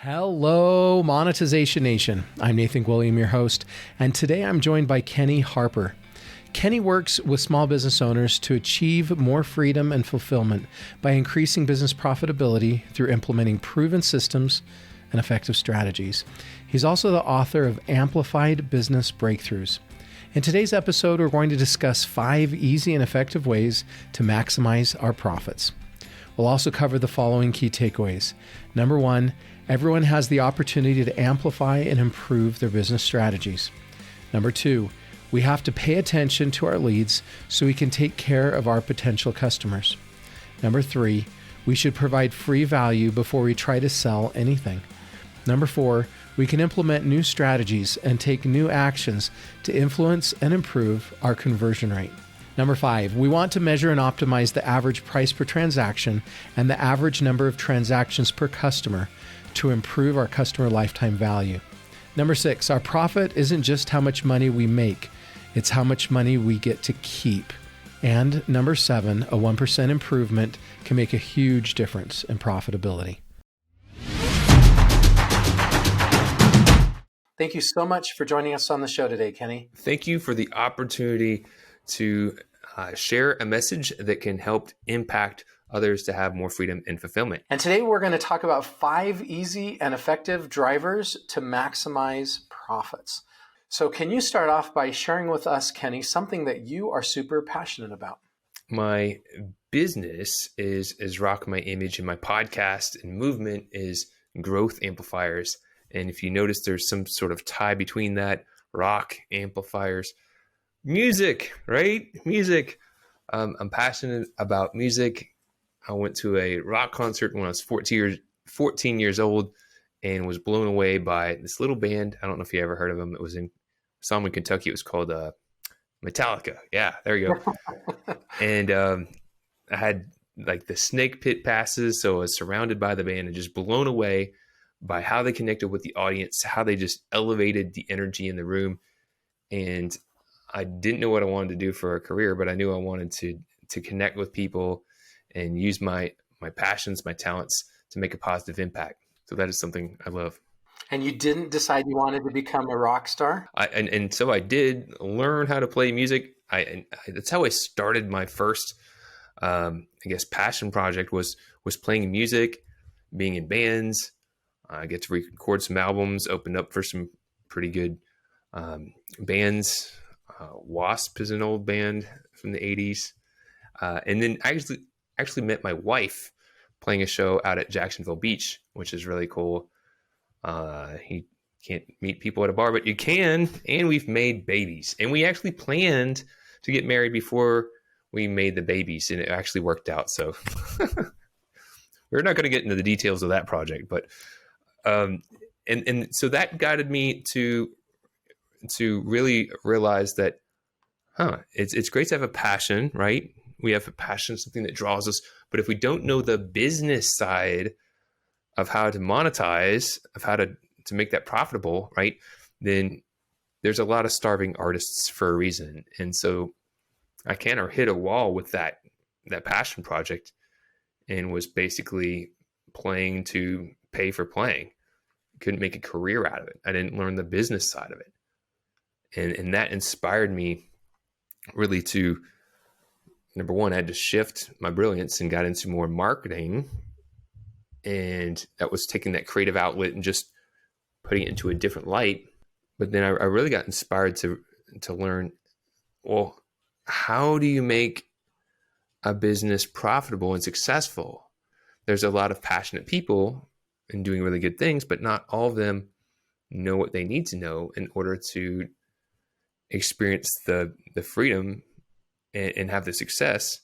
Hello, Monetization Nation. I'm Nathan William, your host, and today I'm joined by Kenny Harper. Kenny works with small business owners to achieve more freedom and fulfillment by increasing business profitability through implementing proven systems and effective strategies. He's also the author of Amplified Business Breakthroughs. In today's episode, we're going to discuss 5 easy and effective ways to maximize our profits. We'll also cover the following key takeaways. Number 1, everyone has the opportunity to amplify and improve their business strategies. Number 2, we have to pay attention to our leads so we can take care of our potential customers. Number 3, we should provide free value before we try to sell anything. Number 4, we can implement new strategies and take new actions to influence and improve our conversion rate. Number 5, we want to measure and optimize the average price per transaction and the average number of transactions per customer to improve our customer lifetime value. Number 6, our profit isn't just how much money we make, it's how much money we get to keep. And number 7, a 1% improvement can make a huge difference in profitability. Thank you so much for joining us on the show today, Kenny. Thank you for the opportunity to share a message that can help impact others to have more freedom and fulfillment. And today we're going to talk about 5 easy and effective drivers to maximize profits. So can you start off by sharing with us, Kenny, something that you are super passionate about? My business is Rock My Image, and my podcast and movement is Growth Amplifiers. And if you notice, there's some sort of tie between that, rock amplifiers. Music, right? Music. I'm passionate about music. I went to a rock concert when I was 14 years old and was blown away by this little band. I don't know if you ever heard of them. It was in Solomon, Kentucky. It was called Metallica. Yeah, there you go. And I had like the snake pit passes, so I was surrounded by the band and just blown away by how they connected with the audience, how they just elevated the energy in the room. And I didn't know what I wanted to do for a career, but I knew I wanted to connect with people and use my passions, my talents to make a positive impact. So that is something I love. And you didn't decide you wanted to become a rock star? And so I did learn how to play music. That's how I started my first, passion project was playing music, being in bands. I get to record some albums, opened up for some pretty good bands. Wasp is an old band from the 80s. And then I actually met my wife playing a show out at Jacksonville Beach, which is really cool. You can't meet people at a bar, but you can. And we've made babies. And we actually planned to get married before we made the babies, and it actually worked out. So we're not going to get into the details of that project, but and so that guided me to really realize that, it's great to have a passion, right? We have a passion, something that draws us. But if we don't know the business side of how to monetize, of how to make that profitable, right, then there's a lot of starving artists for a reason. And so I kind of hit a wall with that passion project and was basically playing to pay for playing. Couldn't make a career out of it. I didn't learn the business side of it. And that inspired me really to, number one, I had to shift my brilliance and got into more marketing. And that was taking that creative outlet and just putting it into a different light. But then I really got inspired to learn, well, how do you make a business profitable and successful? There's a lot of passionate people and doing really good things, but not all of them know what they need to know in order to experience the freedom and have the success.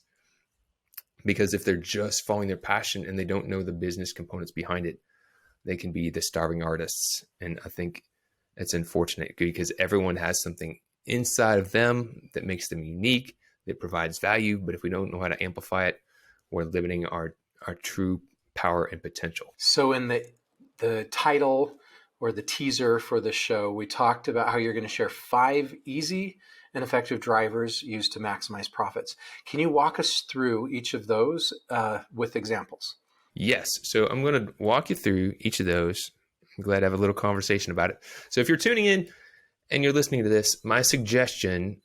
Because if they're just following their passion and they don't know the business components behind it, they can be the starving artists. And I think it's unfortunate because everyone has something inside of them that makes them unique, that provides value. But if we don't know how to amplify it, we're limiting our true power and potential. So in the title or the teaser for the show, we talked about how you're going to share 5 easy and effective drivers used to maximize profits. Can you walk us through each of those with examples? Yes. So I'm going to walk you through each of those I'm glad to have a little conversation about it. So if you're tuning in and you're listening to this, my suggestion,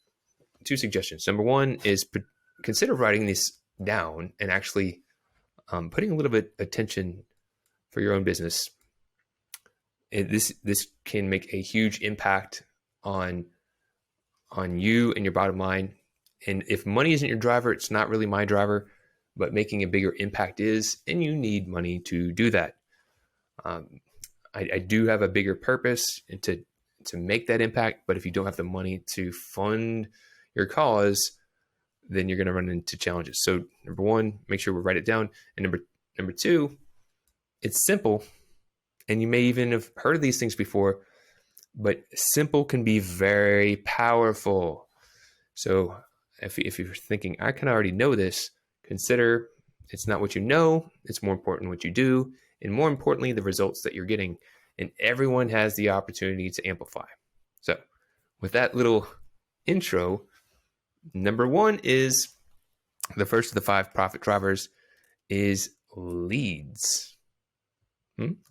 two suggestions. Number one is consider writing this down and actually putting a little bit attention for your own business. This can make a huge impact on you and your bottom line. And if money isn't your driver, it's not really my driver, but making a bigger impact is, and you need money to do that. I do have a bigger purpose to make that impact, but if you don't have the money to fund your cause, then you're going to run into challenges. So number one, make sure we write it down. And number two, it's simple. And you may even have heard of these things before, but simple can be very powerful. So if you're thinking, I can already know this, consider it's not what you know, it's more important what you do, and more importantly, the results that you're getting. And everyone has the opportunity to amplify. So with that little intro, number one is the first of the 5 profit drivers is leads.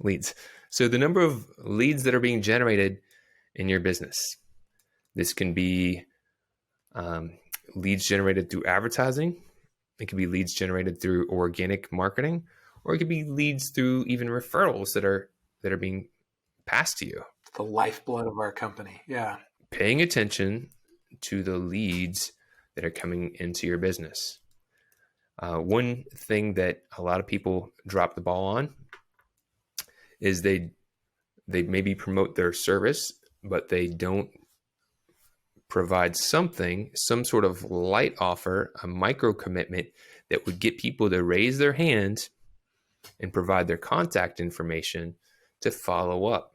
Leads. So the number of leads that are being generated in your business. This can be leads generated through advertising. It could be leads generated through organic marketing, or it could be leads through even referrals that are being passed to you. The lifeblood of our company. Yeah. Paying attention to the leads that are coming into your business. One thing that a lot of people drop the ball on is they maybe promote their service, but they don't provide some sort of light offer, a micro commitment that would get people to raise their hand and provide their contact information to follow up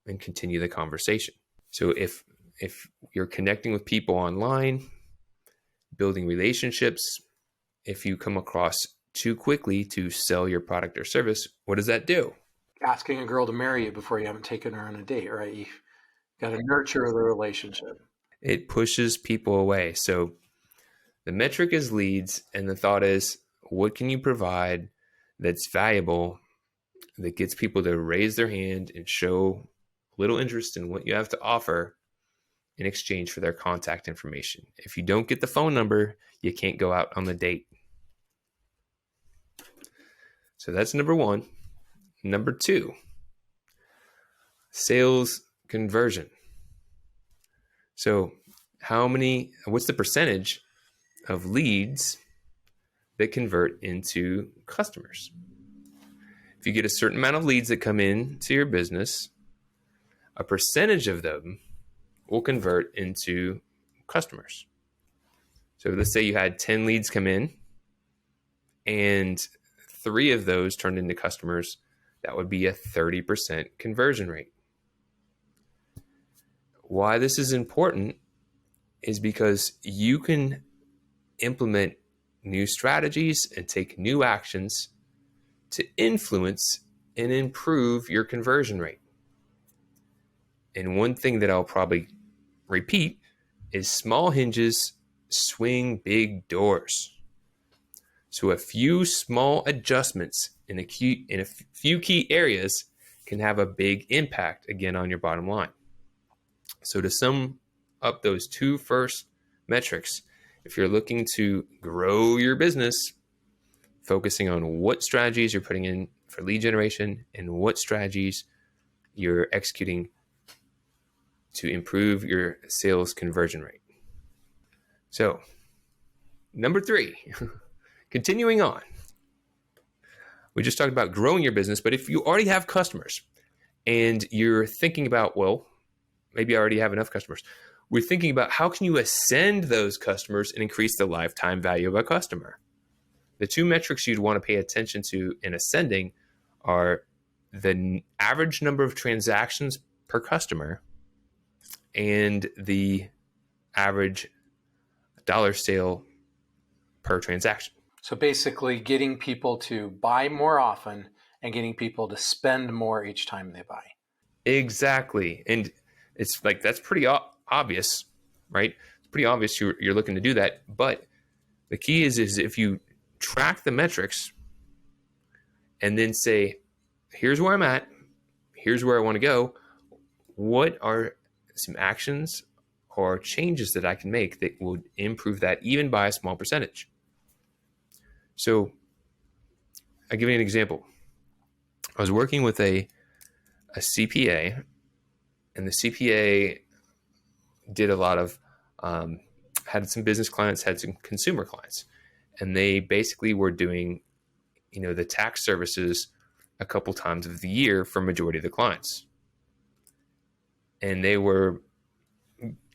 and continue the conversation. So if you're connecting with people online, building relationships, if you come across too quickly to sell your product or service, what does that do? Asking a girl to marry you before you haven't taken her on a date, right? You got to nurture the relationship. It pushes people away. So the metric is leads, and the thought is, what can you provide that's valuable, that gets people to raise their hand and show little interest in what you have to offer in exchange for their contact information. If you don't get the phone number, you can't go out on the date. So that's number one. Number two, sales conversion. So what's the percentage of leads that convert into customers? If you get a certain amount of leads that come in to your business, a percentage of them will convert into customers. So let's say you had 10 leads come in and 3 of those turned into customers. That would be a 30% conversion rate. Why this is important is because you can implement new strategies and take new actions to influence and improve your conversion rate. And one thing that I'll probably repeat is small hinges swing big doors. So a few small adjustments in a few key areas can have a big impact again on your bottom line. So to sum up those 2 first metrics, if you're looking to grow your business, focusing on what strategies you're putting in for lead generation and what strategies you're executing to improve your sales conversion rate. So, number 3, continuing on. We just talked about growing your business, but if you already have customers and you're thinking about, well, maybe I already have enough customers. We're thinking about how can you ascend those customers and increase the lifetime value of a customer. The 2 metrics you'd want to pay attention to in ascending are the average number of transactions per customer and the average dollar sale per transaction. So basically getting people to buy more often and getting people to spend more each time they buy. Exactly. And it's like, that's pretty obvious, right? It's pretty obvious you're looking to do that. But the key is if you track the metrics and then say, here's where I'm at, here's where I want to go. What are some actions or changes that I can make that would improve that even by a small percentage? So I'll give you an example. I was working with a CPA, and the CPA did a lot of, had some business clients, had some consumer clients, and they basically were doing, the tax services a couple times of the year for majority of the clients. And they were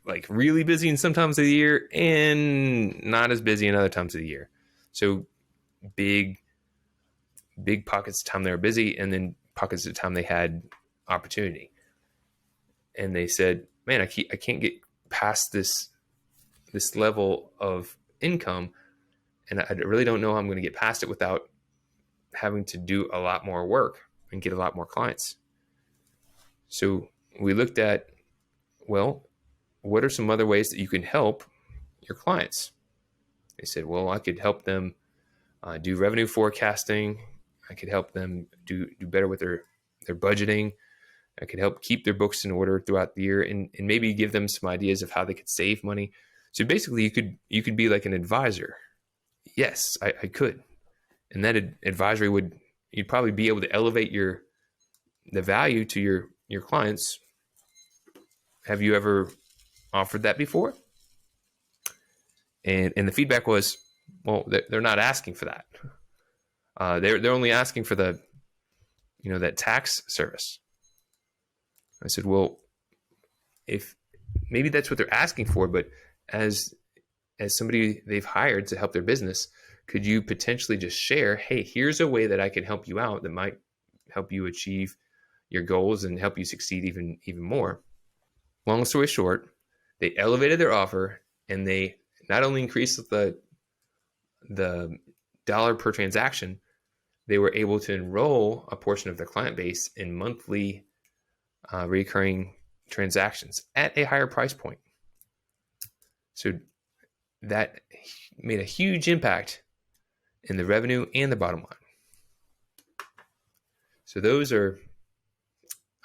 like really busy in some times of the year and not as busy in other times of the year. So big pockets of time they were busy, and then pockets of time they had opportunity. And they said, man, I can't get past this level of income, and I really don't know how I'm going to get past it without having to do a lot more work and get a lot more clients. So we looked at, well, what are some other ways that you can help your clients? They said, well, I could help them do revenue forecasting. I could help them do better with their budgeting. I could help keep their books in order throughout the year, and maybe give them some ideas of how they could save money. So basically you could be like an advisor. Yes, I could. And that advisory you'd probably be able to elevate the value to your clients. Have you ever offered that before? And the feedback was, well, they're not asking for that. They're only asking for that tax service. I said, well, if maybe that's what they're asking for, but as somebody they've hired to help their business, could you potentially just share, hey, here's a way that I can help you out that might help you achieve your goals and help you succeed even more? Long story short, they elevated their offer, and they not only increased the dollar per transaction, they were able to enroll a portion of their client base in monthly recurring transactions at a higher price point. So that made a huge impact in the revenue and the bottom line. So those are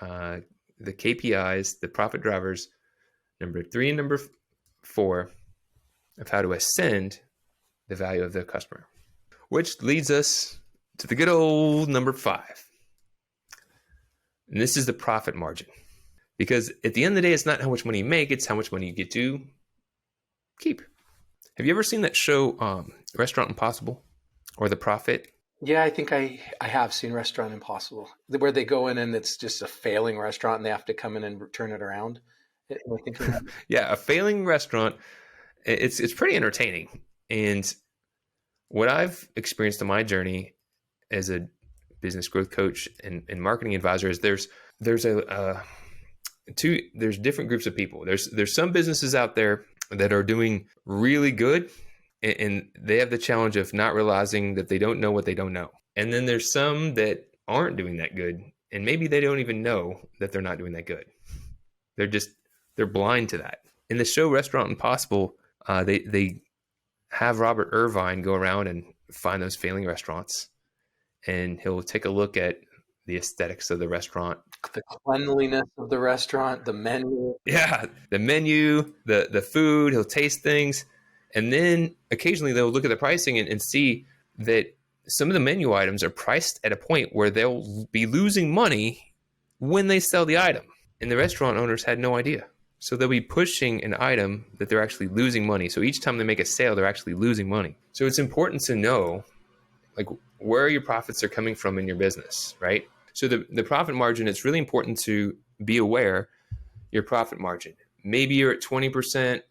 the KPIs, the profit drivers, number 3 and number 4, of how to ascend the value of the customer. Which leads us to the good old number 5. And this is the profit margin. Because at the end of the day, it's not how much money you make, it's how much money you get to keep. Have you ever seen that show, Restaurant Impossible, or The Profit? Yeah, I think I have seen Restaurant Impossible, where they go in and it's just a failing restaurant and they have to come in and turn it around. Am I thinking that? Yeah, a failing restaurant. It's pretty entertaining. And what I've experienced in my journey as a business growth coach and marketing advisor is there's different groups of people. There's some businesses out there that are doing really good, and they have the challenge of not realizing that they don't know what they don't know. And then there's some that aren't doing that good, and maybe they don't even know that they're not doing that good. They're blind to that. In the show Restaurant Impossible, they have Robert Irvine go around and find those failing restaurants, and he'll take a look at the aesthetics of the restaurant, The cleanliness of the restaurant, the menu. Yeah, the menu, the food, he'll taste things. And then occasionally they'll look at the pricing and see that some of the menu items are priced at a point where they'll be losing money when they sell the item. And the restaurant owners had no idea. So they'll be pushing an item that they're actually losing money. So each time they make a sale, they're actually losing money. So it's important to know, like, where your profits are coming from in your business, right? So the profit margin, it's really important to be aware your profit margin. Maybe you're at 20%,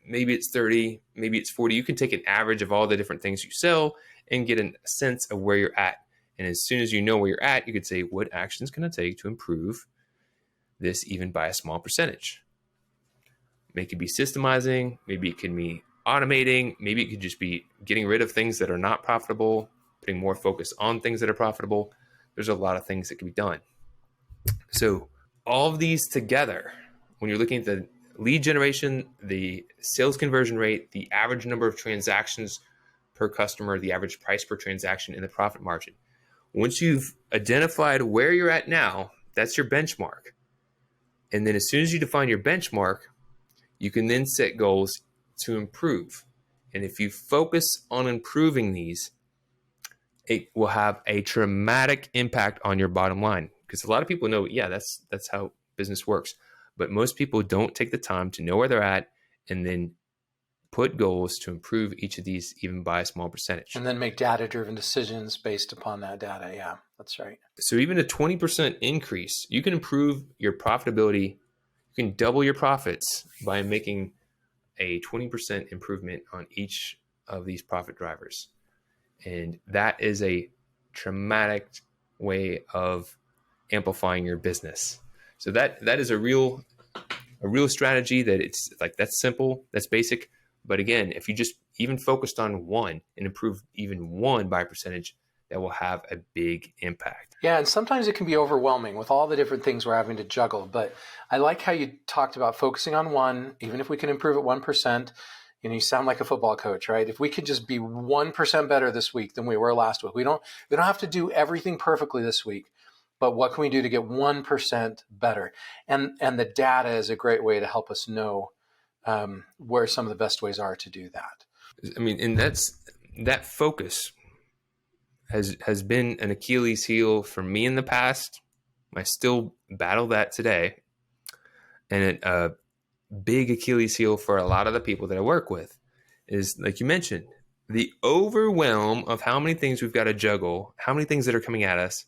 maybe it's 30, maybe it's 40. You can take an average of all the different things you sell and get a sense of where you're at. And as soon as you know where you're at, you could say, what actions can I take to improve this even by a small percentage? Maybe it could be systemizing, maybe it can be automating, maybe it could just be getting rid of things that are not profitable, putting more focus on things that are profitable. There's a lot of things that can be done. So all of these together, when you're looking at the lead generation, the sales conversion rate, the average number of transactions per customer, the average price per transaction, and the profit margin. Once you've identified where you're at now, That's your benchmark. And then as soon as you define your benchmark, you can then set goals to improve. And if you focus on improving these, it will have a dramatic impact on your bottom line. Because a lot of people know, yeah, that's how business works. But most people don't take the time to know where they're at and then put goals to improve each of these even by a small percentage. And then make data-driven decisions based upon that data. Yeah, that's right. So even a 20% increase, you can improve your profitability. You can double your profits by making a 20% improvement on each of these profit drivers. And that is a dramatic way of amplifying your business. So that is a real strategy that it's like, that's simple, that's basic. But again, if you just even focused on one and improve even one by a percentage, that will have a big impact. Yeah, and sometimes it can be overwhelming with all the different things we're having to juggle. But I like how you talked about focusing on one, even if we can improve at 1%. You sound like a football coach, right? If we could just be 1% better this week than we were last week, we don't have to do everything perfectly this week. But what can we do to get 1% better? And the data is a great way to help us know where some of the best ways are to do that. I mean, and that focus has been an Achilles heel for me in the past. I still battle that today. And a big Achilles heel for a lot of the people that I work with is, like you mentioned, the overwhelm of how many things we've got to juggle, how many things that are coming at us,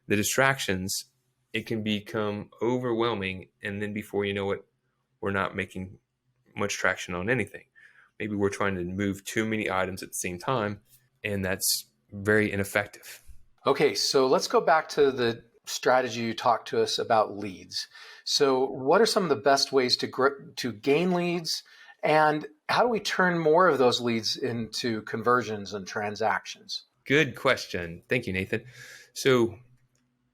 the distractions. It can become overwhelming. And then before you know it, we're not making much traction on anything. Maybe we're trying to move too many items at the same time, and that's very ineffective. Okay, so let's go back to the strategy you talked to us about leads. So what are some of the best ways to gain leads, and how do we turn more of those leads into conversions and transactions? Good question. Thank you, Nathan. So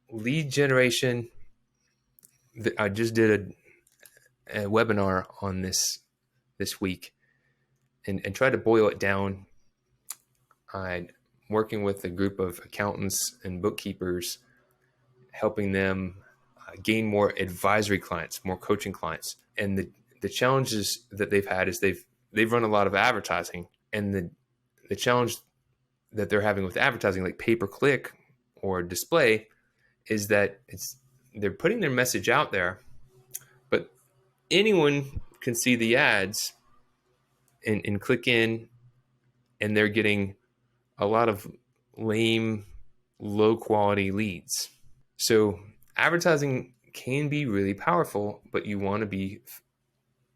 lead generation, I just did a webinar on this week and tried to boil it down. I'm working with a group of accountants and bookkeepers, helping them gain more advisory clients, more coaching clients. And the challenges that they've had is they've run a lot of advertising, and the challenge that they're having with advertising, like pay-per-click or display, is that they're putting their message out there, but anyone can see the ads and click in, and they're getting a lot of lame, low quality leads. So advertising can be really powerful, but you want to be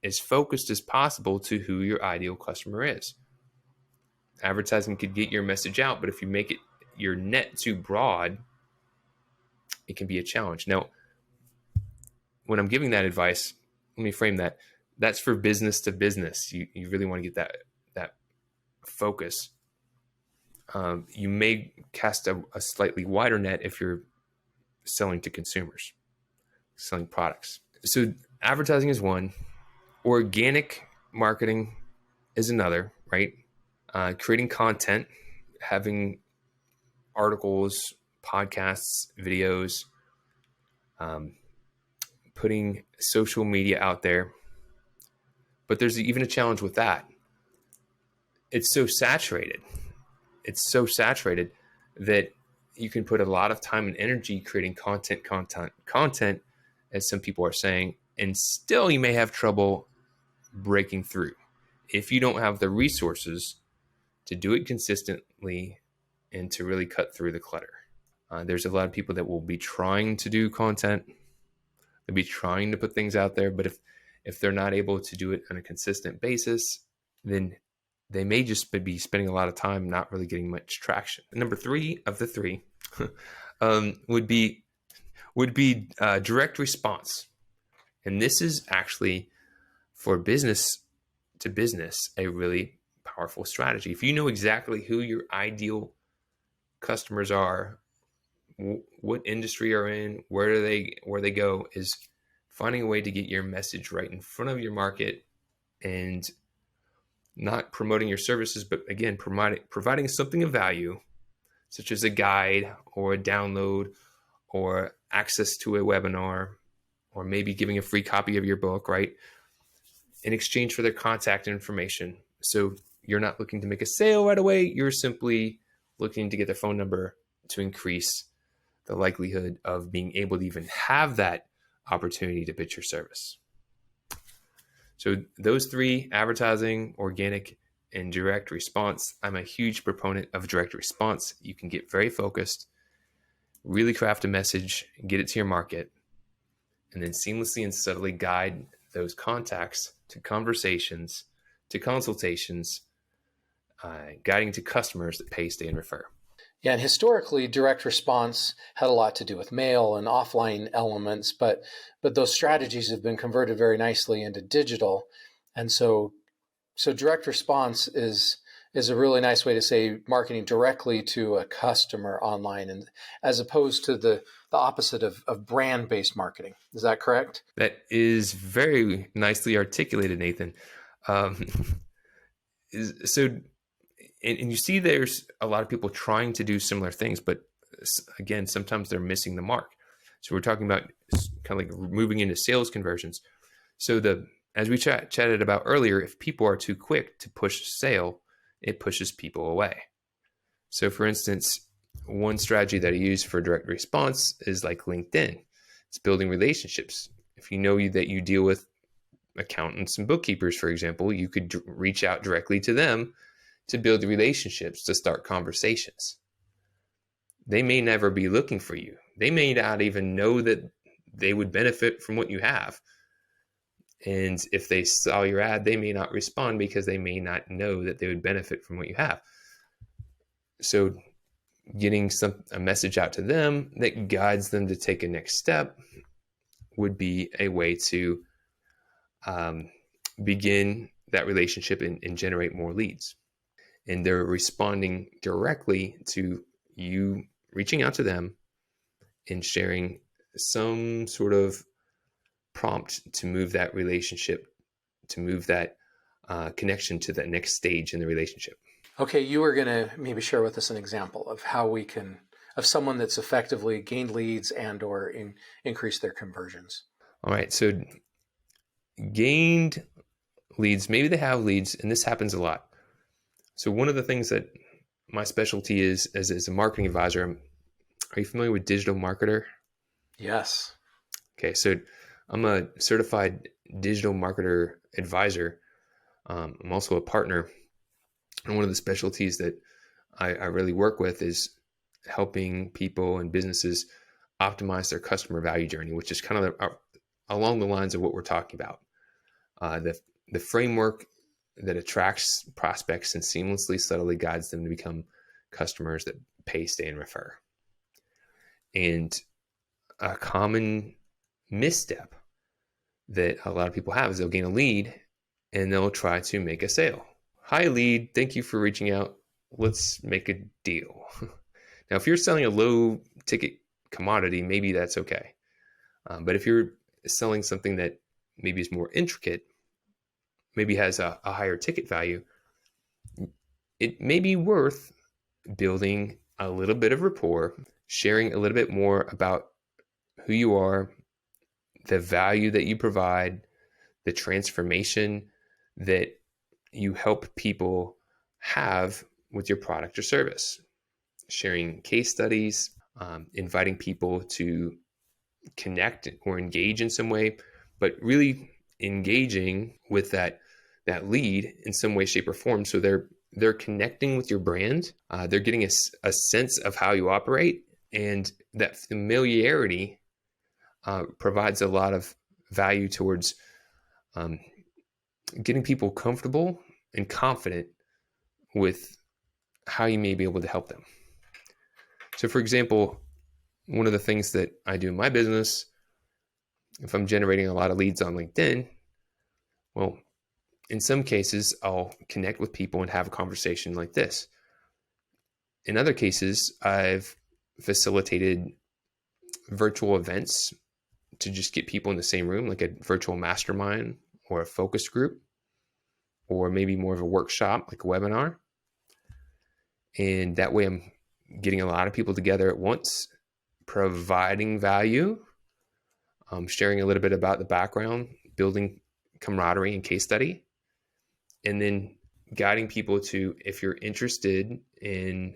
as focused as possible to who your ideal customer is. Advertising could get your message out, but if you make your net too broad, it can be a challenge. Now, when I'm giving that advice, let me frame that. That's for business to business. You really want to get that focus. You may cast a slightly wider net if you're selling to consumers, selling products. So advertising is one. Organic marketing is another, right? Creating content, having articles, podcasts, videos, putting social media out there. But there's even a challenge with that. It's so saturated. It's so saturated that you can put a lot of time and energy creating content, as some people are saying, and still you may have trouble breaking through if you don't have the resources to do it consistently and to really cut through the clutter. There's a lot of people that will be trying to do content. They'll be trying to put things out there, but if they're not able to do it on a consistent basis, then they may just be spending a lot of time not really getting much traction. Number 3 of the 3 would be direct response. And this is actually, for business to business, a really powerful strategy. If you know exactly who your ideal customers are, what industry are in, where they go, is finding a way to get your message right in front of your market, and not promoting your services, but again, providing something of value, such as a guide or a download or access to a webinar, or maybe giving a free copy of your book, right? In exchange for their contact information. So you're not looking to make a sale right away. You're simply looking to get their phone number to increase the likelihood of being able to even have that opportunity to pitch your service. So those three, advertising, organic, and direct response. I'm a huge proponent of direct response. You can get very focused, really craft a message, get it to your market, and then seamlessly and subtly guide those contacts to conversations, to consultations, guiding to customers that pay, stay, and refer. Yeah, and historically, direct response had a lot to do with mail and offline elements, but those strategies have been converted very nicely into digital, and so direct response is a really nice way to say marketing directly to a customer online, and as opposed to the opposite of brand-based marketing. Is that correct? That is very nicely articulated, Nathan. And you see there's a lot of people trying to do similar things, but again, sometimes they're missing the mark. So we're talking about kind of like moving into sales conversions. So as we chatted about earlier, if people are too quick to push sale, it pushes people away. So for instance, one strategy that I use for direct response is like LinkedIn. It's building relationships. If you know that you deal with accountants and bookkeepers, for example, you could reach out directly to them to build relationships, to start conversations. They may never be looking for you. They may not even know that they would benefit from what you have. And if they saw your ad, they may not respond because they may not know that they would benefit from what you have. So getting a message out to them that guides them to take a next step would be a way to begin that relationship and generate more leads. And they're responding directly to you reaching out to them and sharing some sort of prompt to move that relationship, to move that connection to the next stage in the relationship. Okay, you were going to maybe share with us an example of how we can, of someone that's effectively gained leads and or increased their conversions. All right, so gained leads, maybe they have leads, and this happens a lot. So one of the things that my specialty is as a marketing advisor, are you familiar with digital marketer? Yes. Okay, so I'm a certified digital marketer advisor. I'm also a partner. And one of the specialties that I really work with is helping people and businesses optimize their customer value journey, which is kind of along the lines of what we're talking about. The framework that attracts prospects and seamlessly, subtly guides them to become customers that pay, stay, and refer. And a common misstep that a lot of people have is they'll gain a lead and they'll try to make a sale. Hi, lead. Thank you for reaching out. Let's make a deal. Now, if you're selling a low ticket commodity, maybe that's okay. But if you're selling something that maybe is more intricate, maybe has a higher ticket value, it may be worth building a little bit of rapport, sharing a little bit more about who you are, the value that you provide, the transformation that you help people have with your product or service, sharing case studies, inviting people to connect or engage in some way, but really engaging with that lead in some way, shape, or form. So they're connecting with your brand. They're getting a sense of how you operate, and that familiarity provides a lot of value towards getting people comfortable and confident with how you may be able to help them. So, for example, one of the things that I do in my business, if I'm generating a lot of leads on LinkedIn, well, in some cases, I'll connect with people and have a conversation like this. In other cases, I've facilitated virtual events to just get people in the same room, like a virtual mastermind or a focus group, or maybe more of a workshop, like a webinar. And that way I'm getting a lot of people together at once, providing value, sharing a little bit about the background, building camaraderie and case study, and then guiding people to, if you're interested in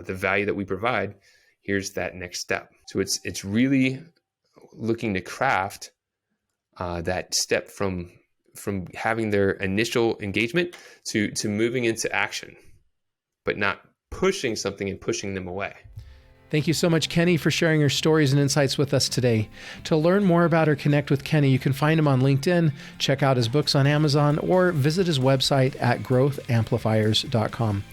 the value that we provide, here's that next step. So it's really looking to craft that step from having their initial engagement to moving into action, but not pushing something and pushing them away. Thank you so much, Kenny, for sharing your stories and insights with us today. To learn more about or connect with Kenny, you can find him on LinkedIn, check out his books on Amazon, or visit his website at growthamplifiers.com.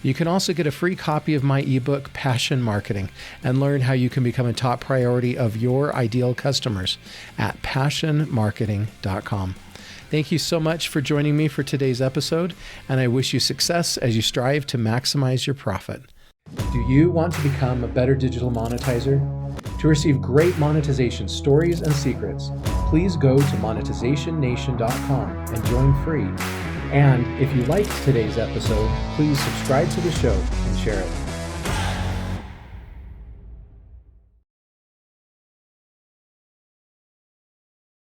You can also get a free copy of my ebook, Passion Marketing, and learn how you can become a top priority of your ideal customers at passionmarketing.com. Thank you so much for joining me for today's episode, and I wish you success as you strive to maximize your profit. Do you want to become a better digital monetizer? To receive great monetization stories and secrets, please go to monetizationnation.com and join free. And if you liked today's episode, please subscribe to the show and share it.